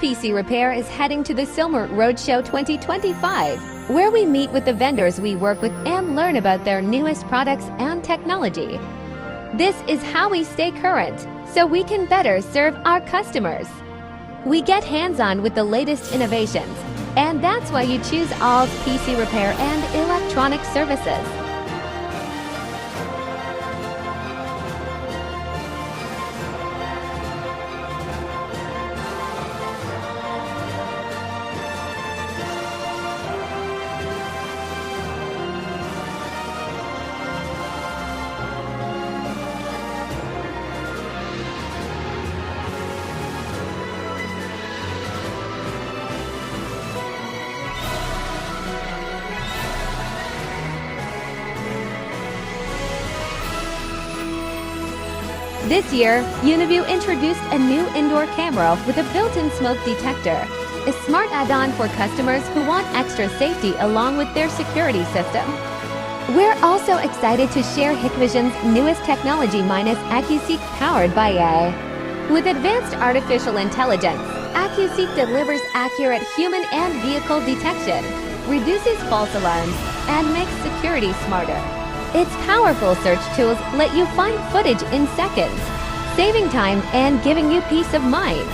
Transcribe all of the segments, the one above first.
PC Repair is heading to the Silmar Road Show 2025, where we meet with the vendors we work with and learn about their newest products and technology. This is how we stay current, so we can better serve our customers. We get hands-on with the latest innovations, and that's why you choose All's PC Repair and Electronic Services. This year, Uniview introduced a new indoor camera with a built-in smoke detector, a smart add-on for customers who want extra safety along with their security system. We're also excited to share Hikvision's newest technology minus AcuSeek powered by AI. With advanced artificial intelligence, AcuSeek delivers accurate human and vehicle detection, reduces false alarms, and makes security smarter. Its powerful search tools let you find footage in seconds, saving time and giving you peace of mind.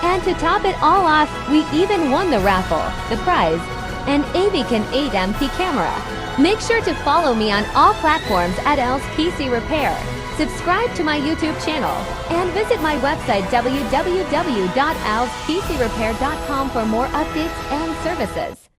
And to top it all off, we even won the raffle, the prize, an Avycon 8MP camera. Make sure to follow me on all platforms at All's PC Repair, subscribe to my YouTube channel, and visit my website www.allspcrepair.com for more updates and services.